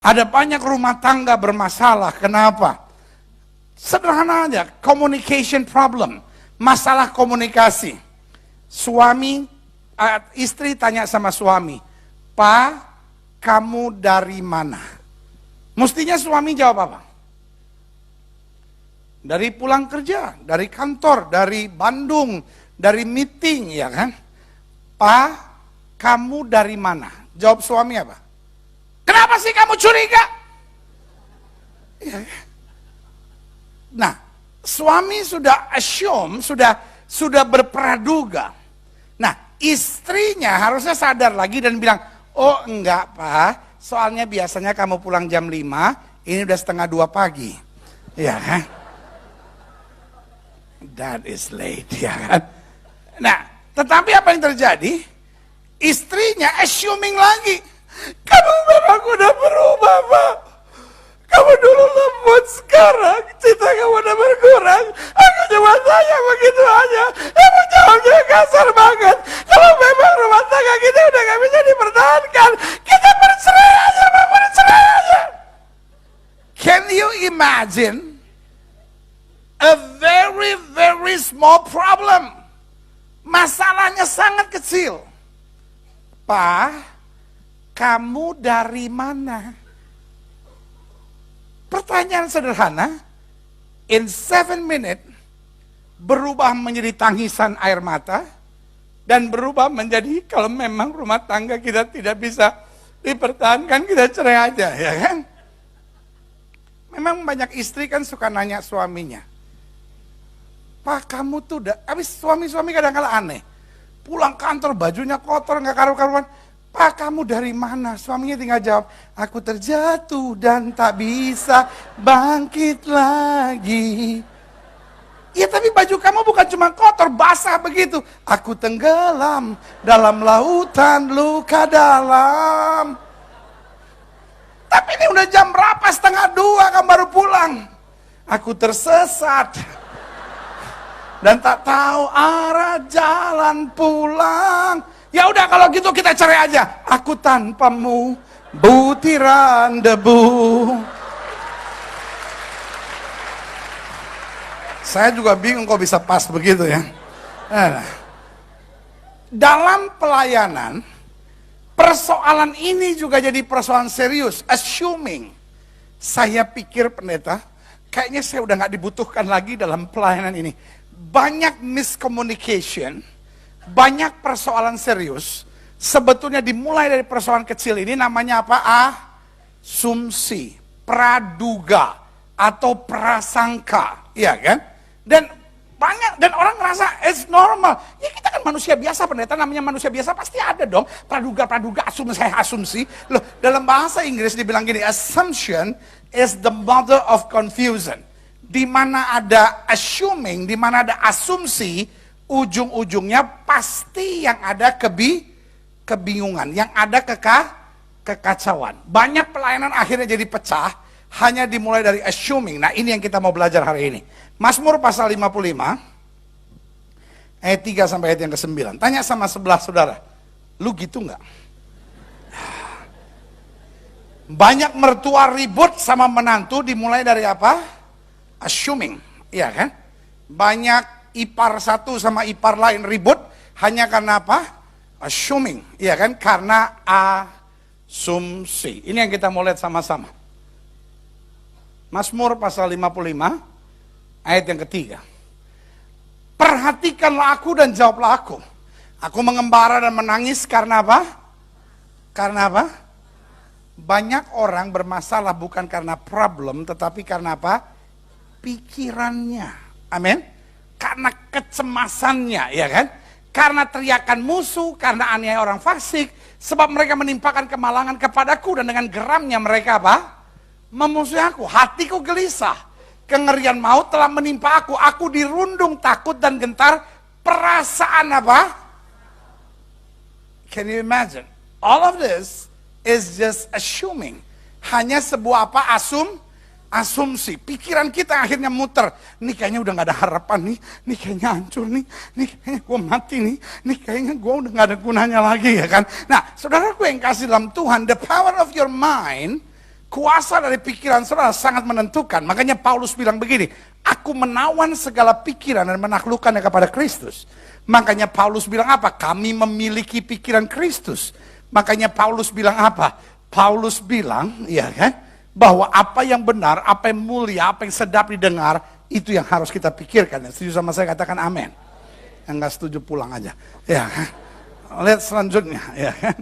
Ada banyak rumah tangga bermasalah. Kenapa? Sederhana aja, communication problem. Masalah komunikasi. Istri tanya sama suami, "Pak, kamu dari mana?" Mestinya suami jawab apa? Dari pulang kerja, dari kantor, dari Bandung, dari meeting, ya kan? "Pak, kamu dari mana?" Jawab suami apa? "Kenapa sih kamu curiga?" Ya. Nah, suami sudah assume, sudah berpraduga. Nah, istrinya harusnya sadar lagi dan bilang, "Oh enggak Pak, soalnya biasanya kamu pulang jam 5, ini udah setengah 2 pagi." Ya kan? That is late, ya kan? Nah, tetapi apa yang terjadi? Istrinya assuming lagi, "Kamu memang udah berubah Pak. Kamu dulu lembut, sekarang cinta kamu udah berkurang. Aku cuma tanya begitu aja. Kamu jawabnya kasar banget. Kalau memang rumah tangga kita udah gak bisa dipertahankan, kita bercerai aja Pak, bercerai aja." Can you imagine? A very, very small problem. Masalahnya sangat kecil. "Pak, kamu dari mana?" Pertanyaan sederhana, in 7 minutes, berubah menjadi tangisan air mata, dan berubah menjadi kalau memang rumah tangga kita tidak bisa dipertahankan, kita cerai aja, ya kan? Memang banyak istri kan suka nanya suaminya, "Pak, kamu tuh udah..." Habis suami-suami kadang-kadang aneh. Pulang kantor bajunya kotor, nggak karu-karuan. "Pak, kamu dari mana?" Suaminya tinggal jawab, "Aku terjatuh dan tak bisa bangkit lagi." Ya tapi baju kamu bukan cuma kotor, basah begitu. "Aku tenggelam dalam lautan luka dalam." Tapi ini udah jam berapa? 1:30 kamu baru pulang. "Aku tersesat dan tak tahu arah jalan pulang." Ya udah kalau gitu kita cerai aja. "Aku tanpamu butiran debu." Saya juga bingung kok bisa pas begitu ya. Nah, dalam pelayanan, persoalan ini juga jadi persoalan serius. Assuming, saya pikir pendeta, kayaknya saya udah gak dibutuhkan lagi dalam pelayanan ini. Banyak miscommunication, banyak persoalan serius, sebetulnya dimulai dari persoalan kecil ini, namanya apa? Asumsi, praduga, atau prasangka, ya kan? Dan banyak, dan orang ngerasa it's normal. Ya kita kan manusia biasa, pendeta, namanya manusia biasa pasti ada dong. Praduga, asumsi. Loh, dalam bahasa Inggris dibilang gini, assumption is the mother of confusion. Di mana ada assuming, di mana ada asumsi, ujung-ujungnya pasti yang ada kebingungan, yang ada kekacauan. Banyak pelayanan akhirnya jadi pecah, hanya dimulai dari assuming. Nah ini yang kita mau belajar hari ini. Mazmur pasal 55, ayat 3 sampai ayat yang ke-9. Tanya sama sebelah saudara, "Lu gitu nggak?" Banyak mertua ribut sama menantu dimulai dari apa? Assuming, iya kan? Banyak ipar satu sama ipar lain ribut hanya karena apa? Assuming, iya kan? Karena asumsi. Ini yang kita mau lihat sama-sama. Mazmur pasal 55 ayat yang ketiga. "Perhatikanlah aku dan jawablah aku. Aku mengembara dan menangis karena apa? Karena apa? Banyak orang bermasalah bukan karena problem, tetapi karena apa? Pikirannya." Amin. Karena kecemasannya, ya kan? Karena teriakan musuh, karena aniaya orang fasik, sebab mereka menimpakan kemalangan kepadaku, dan dengan geramnya mereka apa? Memusuhi aku. Hatiku gelisah, kengerian maut telah menimpa aku dirundung takut dan gentar, perasaan apa? Can you imagine? All of this is just assuming. Hanya sebuah apa? Asumsi. Pikiran kita akhirnya muter. Nih kayaknya udah gak ada harapan nih. Nih kayaknya hancur nih. Nih kayaknya gue mati nih. Nih kayaknya gue udah gak ada gunanya lagi, ya kan. Nah saudaraku yang kasih dalam Tuhan, the power of your mind Kuasa dari pikiran saudara sangat menentukan. Makanya Paulus bilang begini, aku menawan segala pikiran dan menaklukkannya kepada Kristus. Makanya Paulus bilang apa? Kami memiliki pikiran Kristus. Makanya Paulus bilang apa? Paulus bilang, ya kan, bahwa apa yang benar, apa yang mulia, apa yang sedap didengar, itu yang harus kita pikirkan. Setuju sama saya, katakan amin. Yang nggak setuju pulang aja. Ya kan? Lihat selanjutnya, ya kan?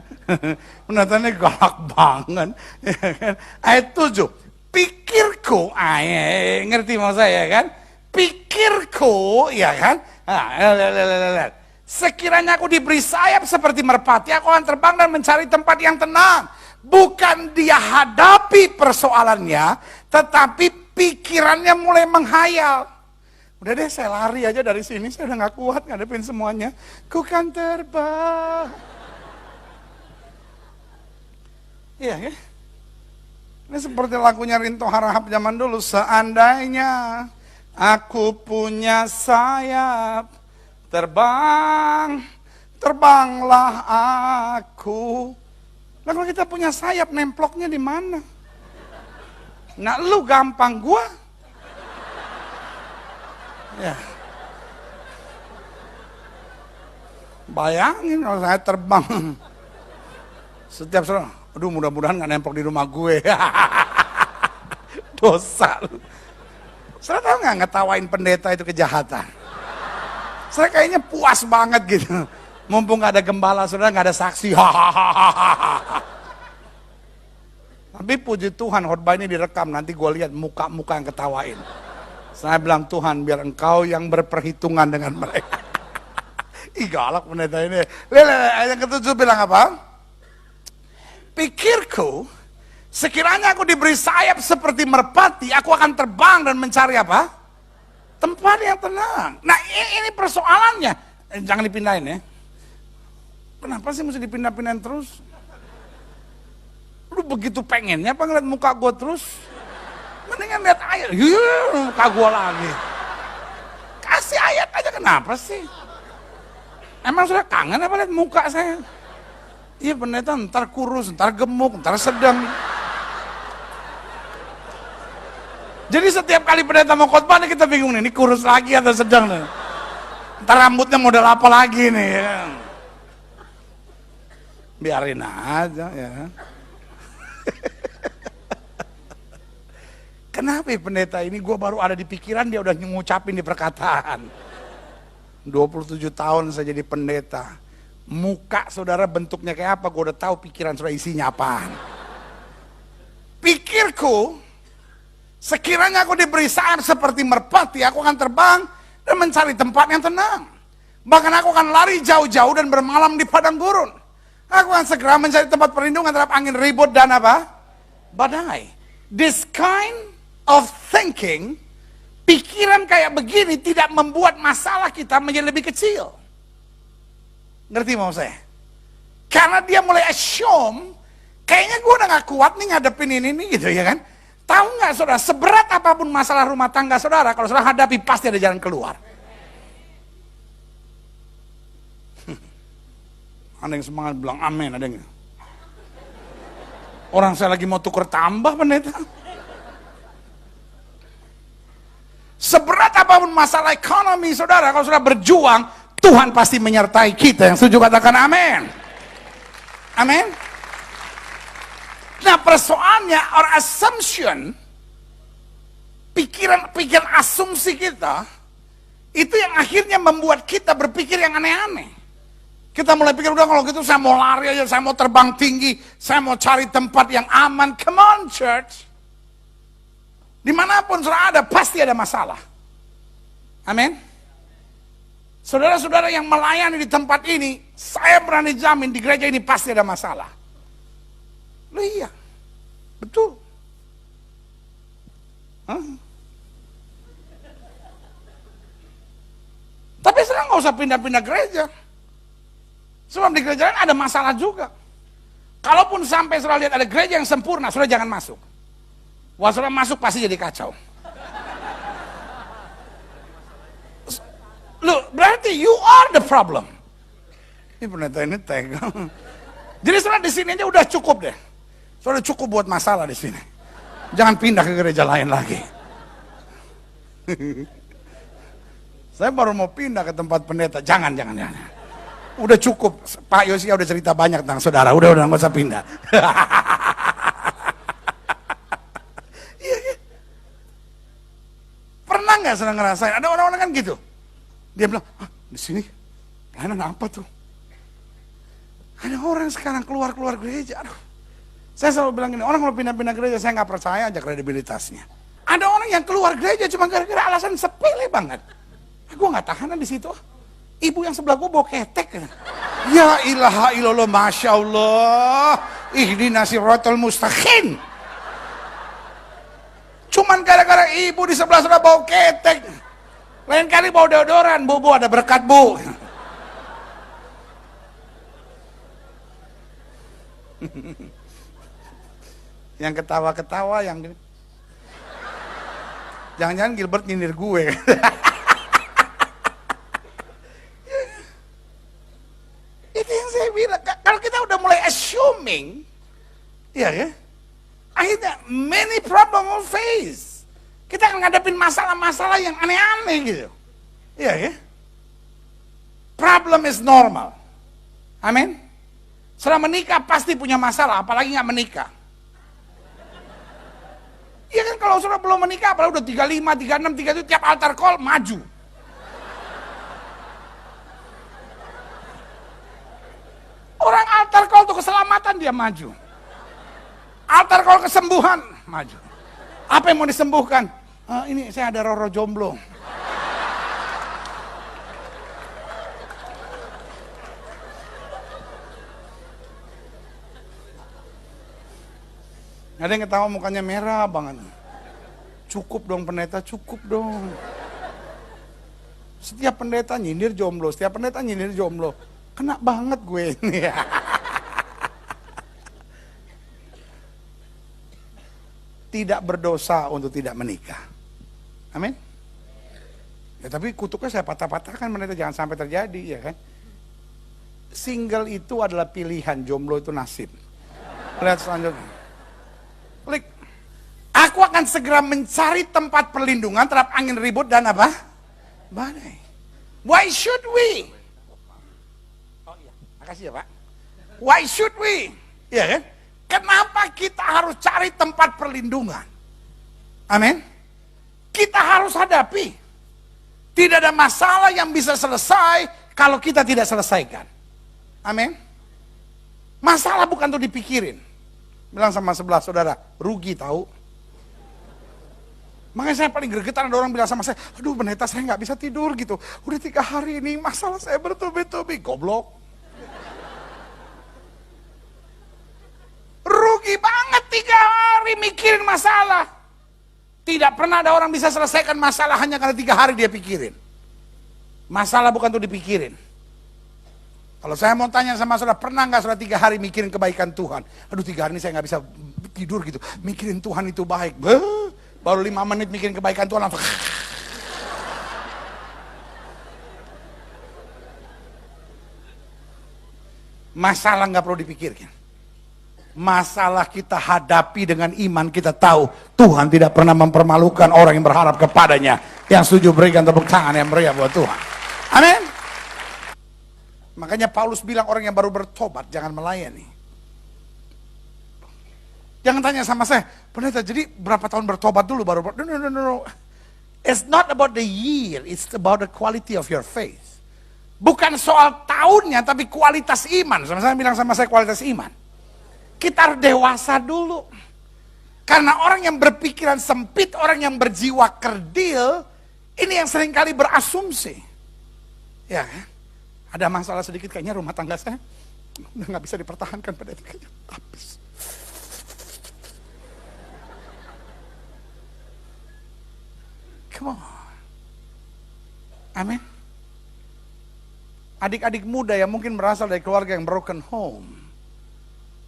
Penatannya galak banget, ya kan? Ayat 7, pikirku, ngerti mau saya kan? Pikirku, ya kan? Sekiranya aku diberi sayap seperti merpati, aku akan terbang dan mencari tempat yang tenang. Bukan dia hadapi persoalannya, tetapi pikirannya mulai menghayal. Udah deh, saya lari aja dari sini, saya udah gak kuat ngadepin semuanya. Ku kan terbang. Iya ya. Ini seperti lagunya Rinto Harahap zaman dulu. Seandainya aku punya sayap, terbang, terbanglah aku. Nah kalau kita punya sayap, nemploknya di mana? Nah lu gampang, gua. Ya. Bayangin kalau saya terbang. Setiap saudara, aduh mudah-mudahan gak nemplok di rumah gue. Dosa lu. Saudara tahu gak ngetawain pendeta itu kejahatan? Saya kayaknya puas banget gitu. Mumpung gak ada gembala, saudara gak ada saksi. Tapi puji Tuhan, khotbah ini direkam, nanti gue lihat muka-muka yang ketawain. Saya bilang, Tuhan biar engkau yang berperhitungan dengan mereka. Ih galak pendeta ini. Ayat yang ketujuh bilang apa? Pikirku, sekiranya aku diberi sayap seperti merpati, aku akan terbang dan mencari apa? Tempat yang tenang. Nah ini persoalannya. Jangan dipindahin ya. Kenapa sih mesti dipindah-pindahin terus? Lu begitu pengennya apa ngeliat muka gue terus? Mendingan lihat ayat, muka gue lagi. Kasih ayat aja, kenapa sih? Emang sudah kangen apa lihat muka saya? Iya pendeta, ntar kurus, ntar gemuk, ntar sedang. Jadi setiap kali pendeta mau khotbah kita bingung nih, ini kurus lagi atau sedang nih. Ntar rambutnya model apa lagi nih ya. Biarin aja ya. Kenapa ya pendeta ini gue baru ada di pikiran dia udah ngucapin di perkataan. 27 tahun saya jadi pendeta. Muka saudara bentuknya kayak apa, gue udah tahu pikiran saudara isinya apaan. Pikirku, sekiranya aku diberi sayap seperti merpati, aku akan terbang dan mencari tempat yang tenang. Bahkan aku akan lari jauh-jauh dan bermalam di padang gurun. Aku akan segera mencari tempat perlindungan terhadap angin ribut dan apa? Badai. This kind of thinking, pikiran kayak begini tidak membuat masalah kita menjadi lebih kecil. Ngerti mau saya? Karena dia mulai assume, kayaknya gue udah gak kuat nih ngadepin ini gitu ya kan. Tahu gak saudara, seberat apapun masalah rumah tangga saudara, kalau saudara hadapi pasti ada jalan keluar. Ada yang semangat bilang amin, ada yang orang saya lagi mau tuker tambah pendeta. Seberat apapun masalah ekonomi saudara, kalau saudara berjuang, Tuhan pasti menyertai kita. Yang setuju katakan amin. Amin. Nah persoalannya, or assumption, pikiran asumsi kita, itu yang akhirnya membuat kita berpikir yang aneh-aneh. Kita mulai pikir, udah kalau gitu saya mau lari aja, saya mau terbang tinggi, saya mau cari tempat yang aman. Come on church. Dimanapun saudara ada, pasti ada masalah. Amin. Saudara-saudara yang melayani di tempat ini, saya berani jamin di gereja ini pasti ada masalah. Loh iya, betul. Tapi saudara nggak usah pindah-pindah gereja. Sebab di gereja lain ada masalah juga. Kalaupun sampai saudara lihat ada gereja yang sempurna, saudara jangan masuk. Wah saudara masuk pasti jadi kacau. Loh, berarti you are the problem. Ini pendeta ini tega. Jadi saudara di sini aja udah cukup deh. Saudara cukup buat masalah di sini. Jangan pindah ke gereja lain lagi. Saya baru mau pindah ke tempat pendeta. Jangan. Udah cukup. Pak Yosia udah cerita banyak tentang saudara. Udah nggak usah pindah. Pernah nggak sedang ngerasain? Ada orang-orang kan gitu. Dia bilang, di sini pelayanan apa tuh? Ada orang sekarang keluar gereja. Aduh. Saya selalu bilang gini, orang kalau pindah-pindah gereja saya nggak percaya aja kredibilitasnya. Ada orang yang keluar gereja cuma gara-gara alasan sepele banget. Gue nggak tahanan di situ. Ibu yang sebelah gue bawa ketek. Ya ilaha illallah, masya Allah. Ihdinas siratal mustaqim. Cuman gara-gara ibu di sebelah sana bawa ketek. Lain kali bawa deodoran, bu ada berkat bu. Yang ketawa-ketawa yang jangan-jangan Gilbert nyindir gue. Itu yang saya bilang, kalau kita udah mulai assuming, ya, akhirnya many problem will face. Kita akan ngadepin masalah-masalah yang aneh-aneh gitu. Iya. Problem is normal. Amin. Setelah menikah pasti punya masalah, apalagi nggak menikah. Iya kan, kalau sudah belum menikah, apalagi udah 35, 36, 37, tiap altar call maju. Orang altar call tuh keselamatan dia maju. Altar call kesembuhan maju. Apa yang mau disembuhkan? Ini saya ada roro jomblo. Ada yang ketawa mukanya merah banget. Cukup dong pendeta, cukup dong. Setiap pendeta nyindir jomblo, Kena banget gue ini. Tidak berdosa untuk tidak menikah. Amin. Ya tapi kutuknya saya patah-patahkan, pendeta, jangan sampai terjadi, ya kan. Single itu adalah pilihan, jomblo itu nasib. Lihat selanjutnya. Klik. Aku akan segera mencari tempat perlindungan terhadap angin ribut dan apa? Badai. Why should we? Oh iya, makasih ya Pak. Why should we? Ya kan? Kenapa kita harus cari tempat perlindungan? Amin. Kita harus hadapi. Tidak ada masalah yang bisa selesai kalau kita tidak selesaikan. Amin. Masalah bukan untuk dipikirin. Bilang sama sebelah saudara, rugi tahu. Makanya saya paling gregetan ada orang bilang sama saya, aduh pendeta saya nggak bisa tidur gitu. Udah 3 hari ini masalah saya bertubi-tubi. Goblok. Rugi banget 3 hari mikirin masalah. Tidak pernah ada orang bisa selesaikan masalah hanya karena 3 hari dia pikirin. Masalah bukan untuk dipikirin. Kalau saya mau tanya sama saudara, pernah nggak saudara 3 hari mikirin kebaikan Tuhan? Aduh 3 hari ini saya nggak bisa tidur gitu. Mikirin Tuhan itu baik. Baru 5 menit mikirin kebaikan Tuhan langsung. Masalah nggak perlu dipikirkan. Masalah kita hadapi dengan iman, kita tahu Tuhan tidak pernah mempermalukan orang yang berharap kepadanya. Yang setuju berikan tepuk tangan yang meriah buat Tuhan. Amin. Makanya Paulus bilang orang yang baru bertobat jangan melayani. Jangan tanya sama saya, pendeta jadi berapa tahun bertobat dulu baru no. It's not about the year, it's about the quality of your faith. Bukan soal tahunnya, tapi kualitas iman. Sama-sama bilang sama saya kualitas iman. Kita harus dewasa dulu. Karena orang yang berpikiran sempit, orang yang berjiwa kerdil, ini yang seringkali berasumsi. Ya kan? Ada masalah sedikit kayaknya rumah tangga saya udah nggak bisa dipertahankan pada kayaknya habis. Come on. Amin. Adik-adik muda yang mungkin berasal dari keluarga yang broken home.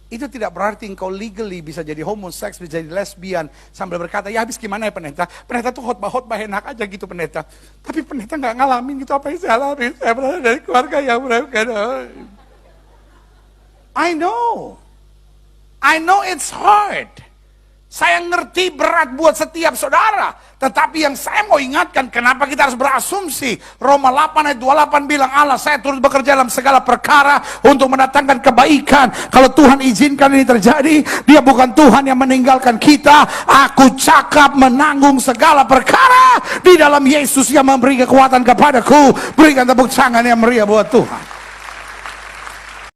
Itu tidak berarti engkau legally bisa jadi homoseks, bisa jadi lesbian, sambil berkata, ya habis gimana ya pendeta? Pendeta tuh khotbah enak aja gitu pendeta. Tapi pendeta nggak ngalamin gitu apa yang saya alami. Saya berasal dari keluarga yang broken home. I know it's hard. Saya ngerti berat buat setiap saudara. Tetapi yang saya mau ingatkan, kenapa kita harus berasumsi. Roma 8 ayat 28 bilang, Allah saya turut bekerja dalam segala perkara untuk mendatangkan kebaikan. Kalau Tuhan izinkan ini terjadi, Dia bukan Tuhan yang meninggalkan kita. Aku cakap menanggung segala perkara di dalam Yesus yang memberi kekuatan kepadaku. Berikan tepuk tangan yang meriah buat Tuhan.